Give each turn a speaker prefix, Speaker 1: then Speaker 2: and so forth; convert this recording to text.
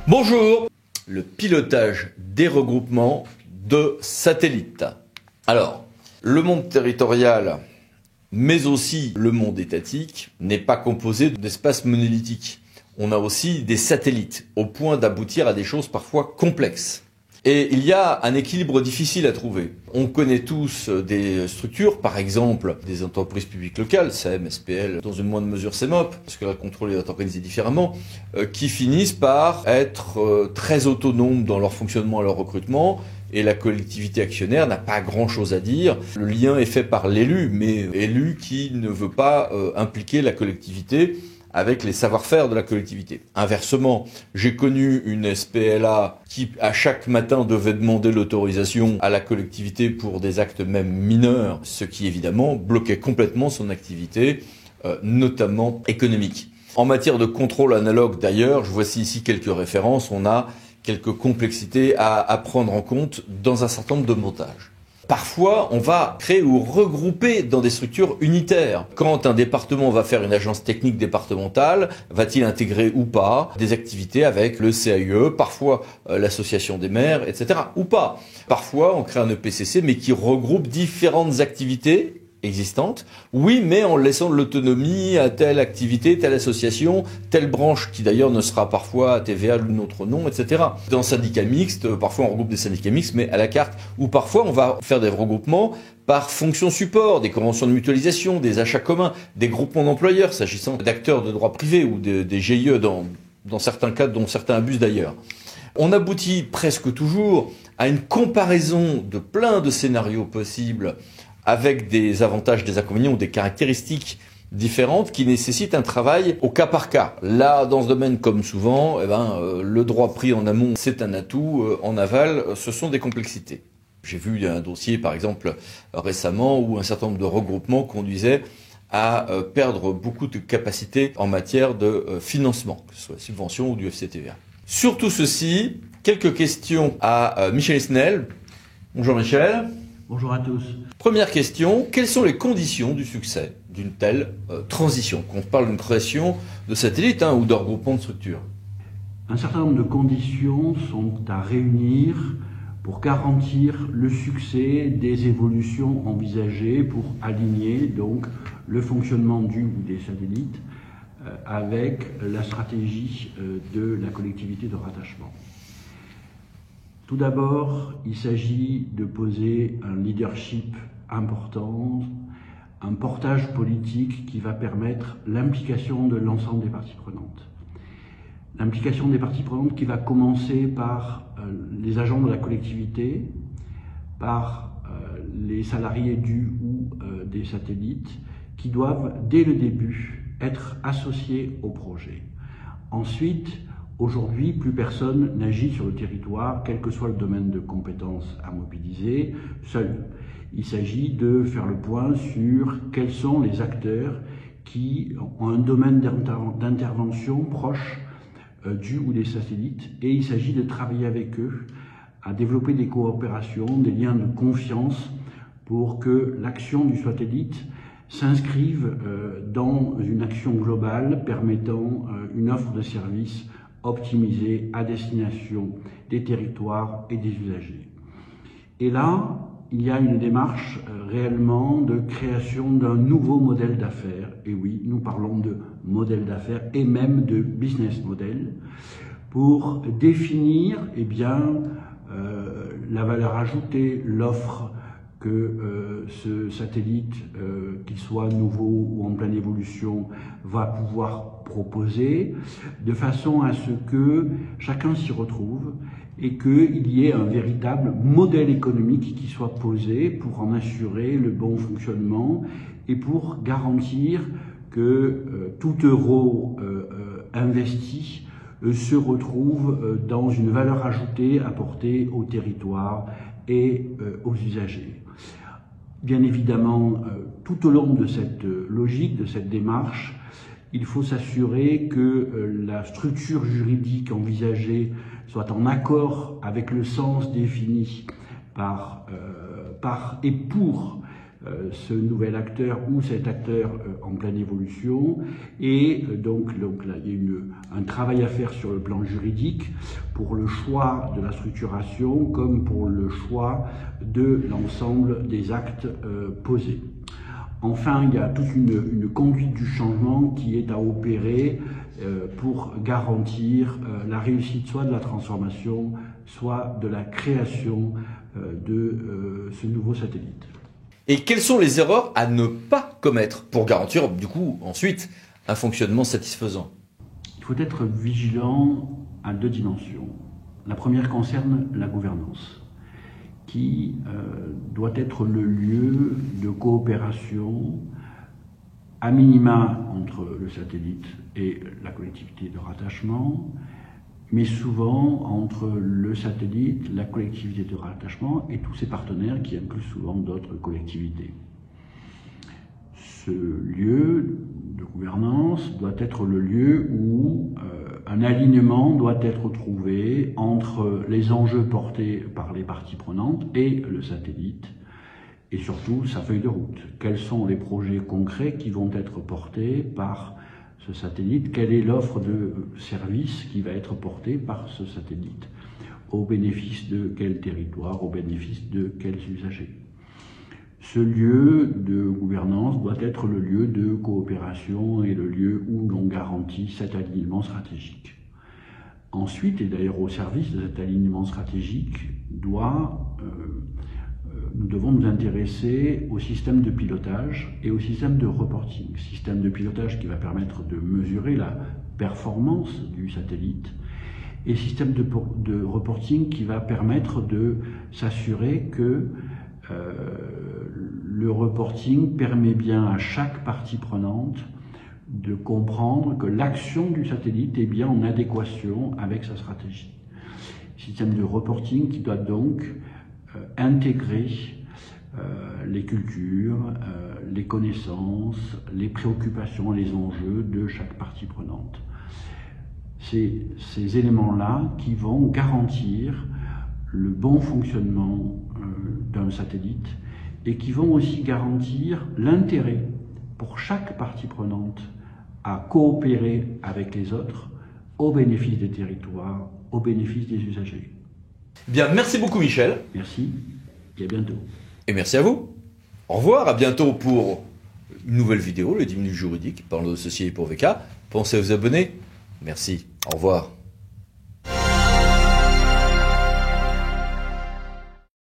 Speaker 1: Bonjour, le pilotage des regroupements de satellites. Alors, le monde territorial, mais aussi le monde étatique, n'est pas composé d'espaces monolithiques. On a aussi des satellites, au point d'aboutir à des choses parfois complexes. Et il y a un équilibre difficile à trouver. On connaît tous des structures, par exemple des entreprises publiques locales, SEM, SPL, dans une moindre mesure CEMOP, parce que le contrôle est organisé différemment, qui finissent par être très autonomes dans leur fonctionnement et leur recrutement, et la collectivité actionnaire n'a pas grand-chose à dire. Le lien est fait par l'élu, mais élu qui ne veut pas impliquer la collectivité avec les savoir-faire de la collectivité. Inversement, j'ai connu une SPLA qui, à chaque matin, devait demander l'autorisation à la collectivité pour des actes même mineurs, ce qui, évidemment, bloquait complètement son activité, notamment économique. En matière de contrôle analogue, d'ailleurs, je voici ici quelques références, on a quelques complexités à prendre en compte dans un certain nombre de montages. Parfois, on va créer ou regrouper dans des structures unitaires. Quand un département va faire une agence technique départementale, va-t-il intégrer ou pas des activités avec le CAUE, parfois l'association des maires, etc. ou pas. Parfois, on crée un EPCC, mais qui regroupe différentes activités existantes. Oui, mais en laissant de l'autonomie à telle activité, telle association, telle branche qui d'ailleurs ne sera parfois à TVA ou notre nom, etc. Dans syndicats mixtes, parfois on regroupe des syndicats mixtes, mais à la carte. Ou parfois on va faire des regroupements par fonction support, des conventions de mutualisation, des achats communs, des groupements d'employeurs, s'agissant d'acteurs de droit privé ou des GIE dans certains cas, dont certains abusent d'ailleurs. On aboutit presque toujours à une comparaison de plein de scénarios possibles avec des avantages, des inconvénients ou des caractéristiques différentes qui nécessitent un travail au cas par cas. Là, dans ce domaine, comme souvent, le droit pris en amont, c'est un atout. En aval, ce sont des complexités. J'ai vu un dossier, par exemple, récemment, où un certain nombre de regroupements conduisaient à perdre beaucoup de capacités en matière de financement, que ce soit subvention ou du FCTVA. Sur tout ceci, quelques questions à Michel Snell. Bonjour Michel.
Speaker 2: Bonjour à tous.
Speaker 1: Première question, quelles sont les conditions du succès d'une telle transition? Qu'on parle d'une création de satellites ou de regroupement de structures.
Speaker 2: Un certain nombre de conditions sont à réunir pour garantir le succès des évolutions envisagées pour aligner donc le fonctionnement du ou des satellites avec la stratégie de la collectivité de rattachement. Tout d'abord, il s'agit de poser un leadership important, un portage politique qui va permettre l'implication de l'ensemble des parties prenantes. L'implication des parties prenantes qui va commencer par les agents de la collectivité, par les salariés du ou des satellites, qui doivent, dès le début, être associés au projet. Ensuite, aujourd'hui, plus personne n'agit sur le territoire, quel que soit le domaine de compétences à mobiliser, seul. Il s'agit de faire le point sur quels sont les acteurs qui ont un domaine d'intervention proche du ou des satellites, et il s'agit de travailler avec eux à développer des coopérations, des liens de confiance pour que l'action du satellite s'inscrive dans une action globale permettant une offre de services optimisée à destination des territoires et des usagers. Et là, il y a une démarche réellement de création d'un nouveau modèle d'affaires. Et oui, nous parlons de modèle d'affaires et même de business model pour définir la valeur ajoutée, l'offre que ce satellite, qu'il soit nouveau ou en pleine évolution, va pouvoir proposer, de façon à ce que chacun s'y retrouve et qu'il y ait un véritable modèle économique qui soit posé pour en assurer le bon fonctionnement et pour garantir que tout euro investi se retrouve dans une valeur ajoutée apportée au territoire et aux usagers. Bien évidemment, tout au long de cette logique, de cette démarche, il faut s'assurer que la structure juridique envisagée soit en accord avec le sens défini par et pour ce nouvel acteur ou cet acteur en pleine évolution. Et donc là, il y a un travail à faire sur le plan juridique pour le choix de la structuration comme pour le choix de l'ensemble des actes posés. Enfin, il y a toute une conduite du changement qui est à opérer pour garantir la réussite soit de la transformation, soit de la création de ce nouveau satellite.
Speaker 1: Et quelles sont les erreurs à ne pas commettre pour garantir, du coup, ensuite, un fonctionnement satisfaisant?
Speaker 2: Il faut être vigilant à deux dimensions. La première concerne la gouvernance, qui doit être le lieu de coopération à minima entre le satellite et la collectivité de rattachement, mais souvent entre le satellite, la collectivité de rattachement et tous ses partenaires qui incluent souvent d'autres collectivités. Ce lieu de gouvernance doit être le lieu où un alignement doit être trouvé entre les enjeux portés par les parties prenantes et le satellite, et surtout sa feuille de route. Quels sont les projets concrets qui vont être portés par ce satellite? Quelle est l'offre de services qui va être portée par ce satellite? Au bénéfice de quel territoire? Au bénéfice de quels usagers? Ce lieu de gouvernance doit être le lieu de coopération et le lieu où l'on garantit cet alignement stratégique. Ensuite, et d'ailleurs au service de cet alignement stratégique, nous devons nous intéresser au système de pilotage et au système de reporting. Système de pilotage qui va permettre de mesurer la performance du satellite et système de reporting qui va permettre de s'assurer que le reporting permet bien à chaque partie prenante de comprendre que l'action du satellite est bien en adéquation avec sa stratégie. Système de reporting qui doit donc intégrer les cultures, les connaissances, les préoccupations et les enjeux de chaque partie prenante. C'est ces éléments-là qui vont garantir le bon fonctionnement d'un satellite et qui vont aussi garantir l'intérêt pour chaque partie prenante à coopérer avec les autres au bénéfice des territoires, au bénéfice des usagers.
Speaker 1: Bien, merci beaucoup Michel.
Speaker 2: Merci et à bientôt.
Speaker 1: Et merci à vous. Au revoir, à bientôt pour une nouvelle vidéo, le 10 minutes juridiques, parlant de ceci et pour VK. Pensez à vous abonner. Merci, au revoir.